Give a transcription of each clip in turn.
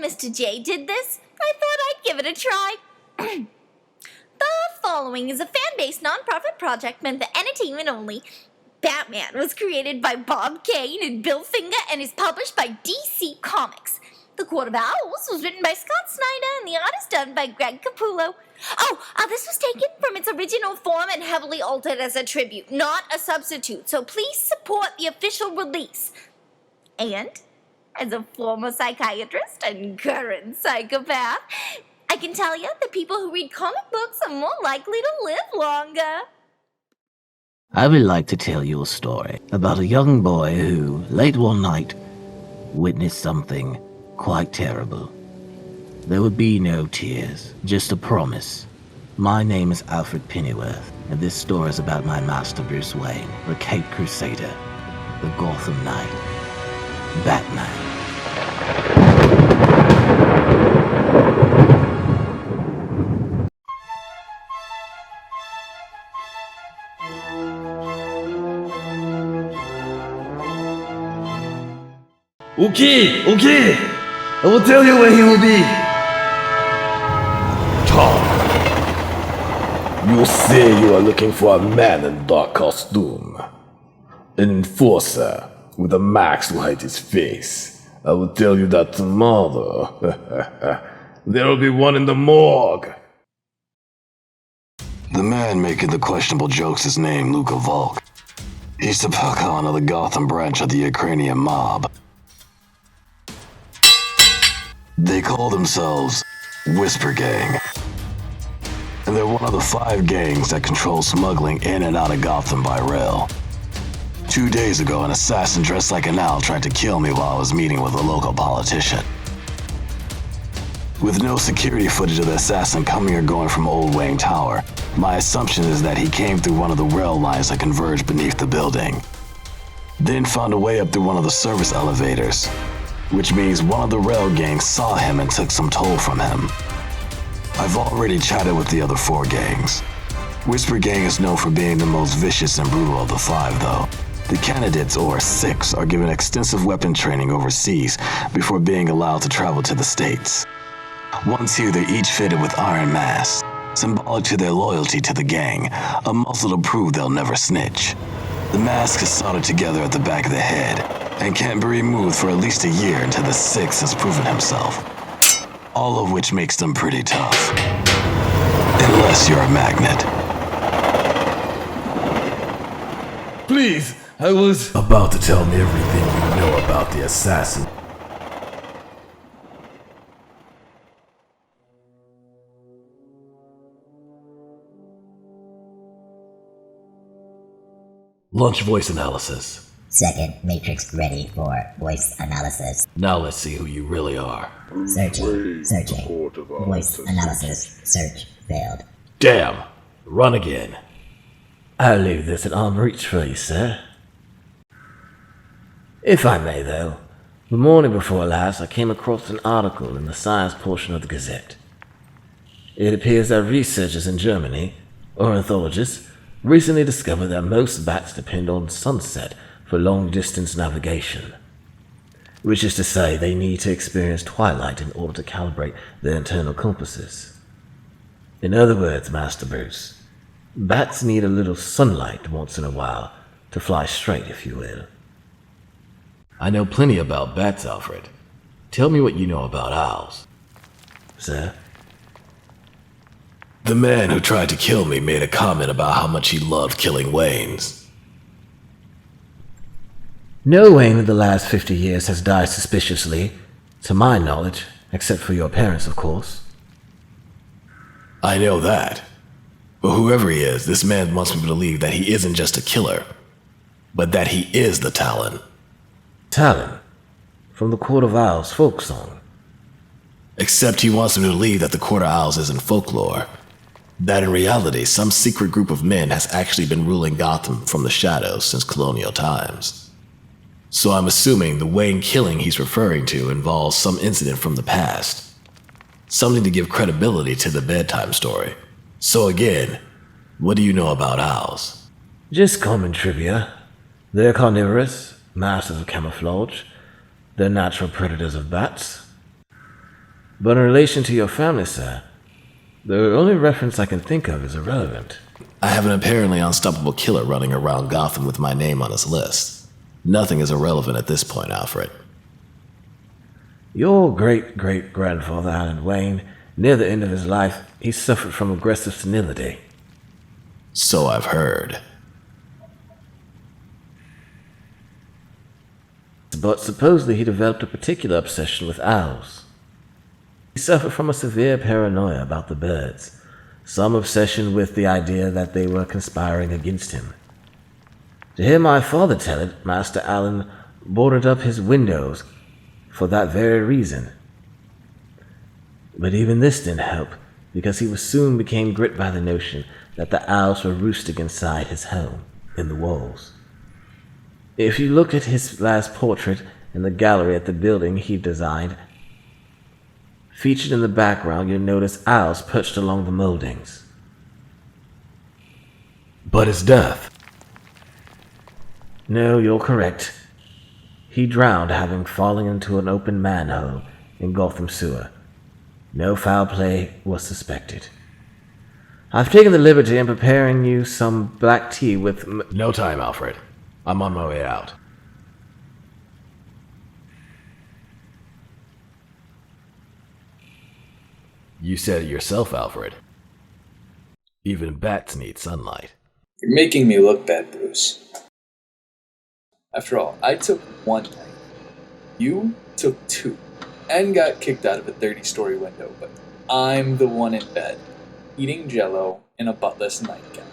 Mr. J did this, I thought I'd give it a try. The following is a fan-based non-profit project meant for entertainment only. Batman was created by Bob Kane and Bill Finger and is published by DC Comics. The Court of Owls was written by Scott Snyder and the art is done by Greg Capullo. This was taken from its original form and heavily altered as a tribute, not a substitute, so please support the official release. And, as a former psychiatrist and current psychopath, I can tell you that people who read comic books are more likely to live longer. I would like to tell you a story about a young boy who, late one night, witnessed something quite terrible. There would be no tears, just a promise. My name is Alfred Pennyworth, and this story is about my master Bruce Wayne, the Caped Crusader, the Gotham Knight, Batman. Okay, I will tell you where he will be. Tom, you say you are looking for a man in dark costume. An enforcer with a mask to hide his face. I will tell you that tomorrow. There will be one in the morgue. The man making the questionable jokes is named Luca Volk. He's the Pacon of the Gotham branch of the Ukrainian mob. They call themselves Whisper Gang. And they're one of the 5 gangs that control smuggling in and out of Gotham by rail. 2 days ago, an assassin dressed like an owl tried to kill me while I was meeting with a local politician. With no security footage of the assassin coming or going from Old Wayne Tower, my assumption is that he came through one of the rail lines that converge beneath the building. Then found a way up through one of the service elevators, which means one of the rail gangs saw him and took some toll from him. I've already chatted with the other 4 gangs. Whisper Gang is known for being the most vicious and brutal of the 5, though. The candidates, or 6, are given extensive weapon training overseas before being allowed to travel to the States. Once here, they're each fitted with iron masks, symbolic to their loyalty to the gang, a muzzle to prove they'll never snitch. The mask is soldered together at the back of the head, and can't be removed for at least a year until the 6th has proven himself. All of which makes them pretty tough. Unless you're a magnet. Please, I was about to tell me everything you know about the assassin. Launch voice analysis. Second matrix ready for voice analysis. Now let's see who you really are. Searching. Voice analysis. Search failed. Damn. Run again. I'll leave this at arm's reach for you, sir. If I may, though, the morning before last I came across an article in the science portion of the Gazette. It appears that researchers in Germany, ornithologists, recently discovered that most bats depend on sunset for long-distance navigation, which is to say they need to experience twilight in order to calibrate their internal compasses. In other words, Master Bruce, bats need a little sunlight once in a while to fly straight, if you will. I know plenty about bats, Alfred. Tell me what you know about owls. Sir? The man who tried to kill me made a comment about how much he loved killing Waynes. No Wayne in the last 50 years has died suspiciously, to my knowledge, except for your parents, of course. I know that. But whoever he is, this man wants me to believe that he isn't just a killer, but that he is the Talon. Talon? From the Court of Owls folk song. Except he wants me to believe that the Court of Owls isn't folklore. That in reality, some secret group of men has actually been ruling Gotham from the shadows since colonial times. So I'm assuming the Wayne killing he's referring to involves some incident from the past. Something to give credibility to the bedtime story. So again, what do you know about owls? Just common trivia. They're carnivorous, masters of camouflage. They're natural predators of bats. But in relation to your family, sir, the only reference I can think of is irrelevant. I have an apparently unstoppable killer running around Gotham with my name on his list. Nothing is irrelevant at this point, Alfred. Your great-great-grandfather, Alan Wayne, near the end of his life, he suffered from aggressive senility. So I've heard. But supposedly he developed a particular obsession with owls. He suffered from a severe paranoia about the birds, some obsession with the idea that they were conspiring against him. To hear my father tell it, Master Allen boarded up his windows for that very reason. But even this didn't help, because he soon became gripped by the notion that the owls were roosting inside his home, in the walls. If you look at his last portrait in the gallery at the building he designed, featured in the background, you'll notice owls perched along the moldings. But his death. No, you're correct. He drowned, having fallen into an open manhole in Gotham Sewer. No foul play was suspected. I've taken the liberty in preparing you some black tea with No time, Alfred. I'm on my way out. You said it yourself, Alfred. Even bats need sunlight. You're making me look bad, Bruce. After all, I took one night. You took two. And got kicked out of a 30-story window, but I'm the one in bed, eating Jell-O in a buttless nightgown.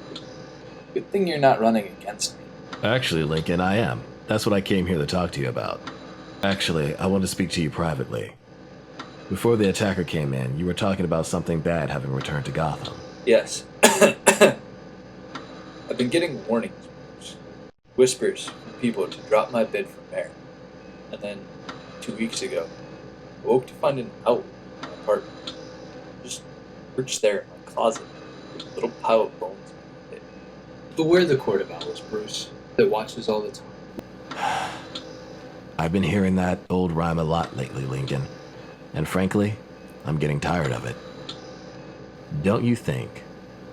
Good thing you're not running against me. Actually, Lincoln, I am. That's what I came here to talk to you about. Actually, I want to speak to you privately. Before the attacker came in, you were talking about something bad having returned to Gotham. Yes. I've been getting warnings, Bruce. Whispers from people to drop my bid for mayor. And then, 2 weeks ago, I woke to find an owl in my apartment. Just perched there in my closet, with a little pile of bones in it. Beware the court of owls, Bruce, that watches all the time. I've been hearing that old rhyme a lot lately, Lincoln. And frankly, I'm getting tired of it. Don't you think,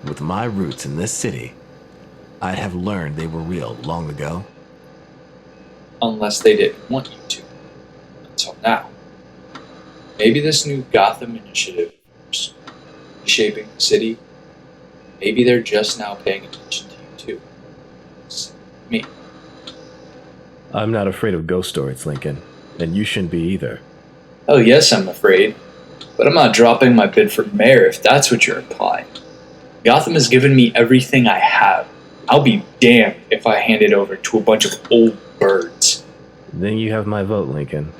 with my roots in this city, I'd have learned they were real long ago? Unless they didn't want you to. Until now. Maybe this new Gotham initiative is reshaping the city. Maybe they're just now paying attention to you too. It's me. I'm not afraid of ghost stories, Lincoln. And you shouldn't be either. Oh yes, I'm afraid. But I'm not dropping my bid for mayor if that's what you're implying. Gotham has given me everything I have. I'll be damned if I hand it over to a bunch of old birds. Then you have my vote, Lincoln.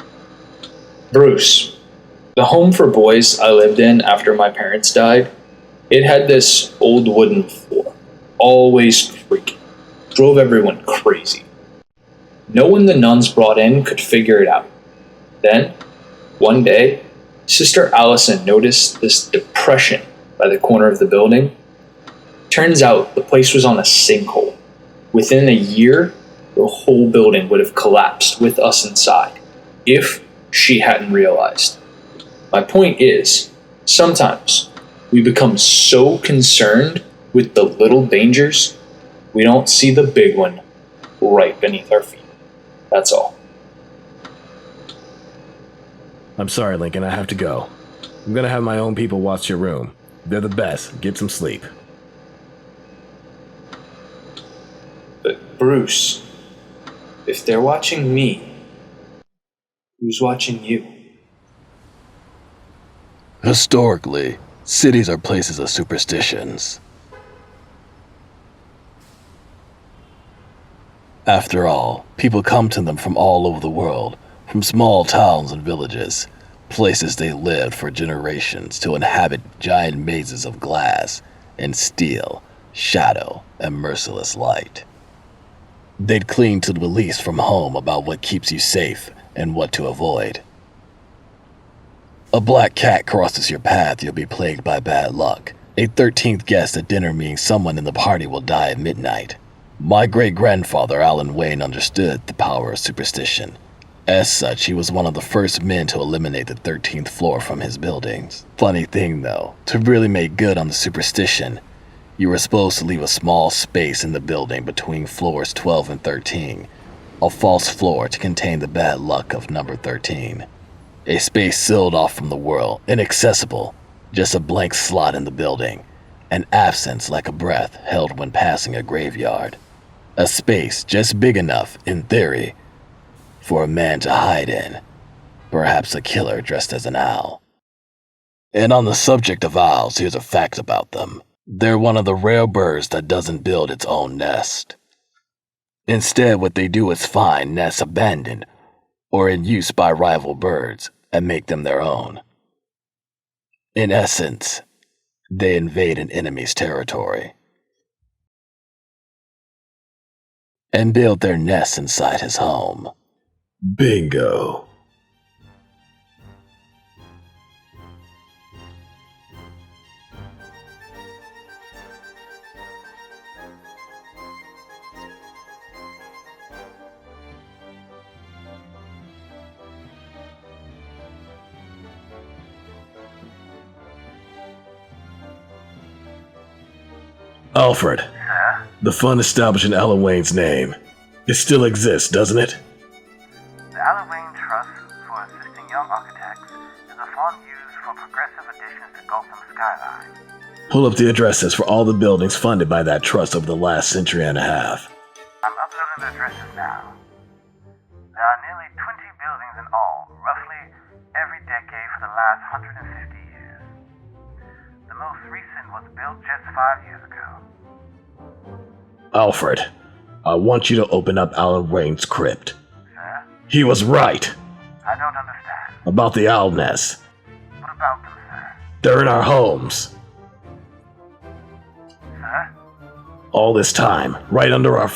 Bruce, the home for boys I lived in after my parents died, it had this old wooden floor, always creaking, drove everyone crazy. No one the nuns brought in could figure it out. Then, one day, Sister Allison noticed this depression by the corner of the building. Turns out the place was on a sinkhole. Within a year, the whole building would have collapsed with us inside, if she hadn't realized. My point is, sometimes we become so concerned with the little dangers, we don't see the big one right beneath our feet. That's all. I'm sorry, Lincoln, I have to go. I'm gonna have my own people watch your room. They're the best. Get some sleep. But Bruce, if they're watching me, who's watching you? Historically, cities are places of superstitions. After all, people come to them from all over the world, from small towns and villages, places they lived for generations to inhabit giant mazes of glass and steel, shadow, and merciless light. They'd cling to the beliefs from home about what keeps you safe and what to avoid. A black cat crosses your path, you'll be plagued by bad luck. A 13th guest at dinner means someone in the party will die at midnight. My great-grandfather, Alan Wayne, understood the power of superstition. As such, he was one of the first men to eliminate the 13th floor from his buildings. Funny thing though, to really make good on the superstition, you were supposed to leave a small space in the building between floors 12 and 13, a false floor to contain the bad luck of number 13. A space sealed off from the world, inaccessible, just a blank slot in the building, an absence like a breath held when passing a graveyard. A space just big enough, in theory, for a man to hide in, perhaps a killer dressed as an owl. And on the subject of owls, here's a fact about them. They're one of the rare birds that doesn't build its own nest. Instead, what they do is find nests abandoned or in use by rival birds and make them their own. In essence, they invade an enemy's territory and build their nests inside his home. Bingo. Alfred, the fund established in Alan Wayne's name. It still exists, doesn't it? The Alan Wayne Trust for Assisting Young Architects is a fund used for progressive additions to Gotham skyline. Pull up the addresses for all the buildings funded by that trust over the last century and a half. I'm uploading the addresses now. There are nearly 20 buildings in all, roughly every decade for the last 150 years. The most recent was built just 5 years ago. Alfred, I want you to open up Alan Wayne's crypt. Sir? He was right I don't understand. about the owl nests. What about them, sir? They're in our homes. Sir? All this time, right under our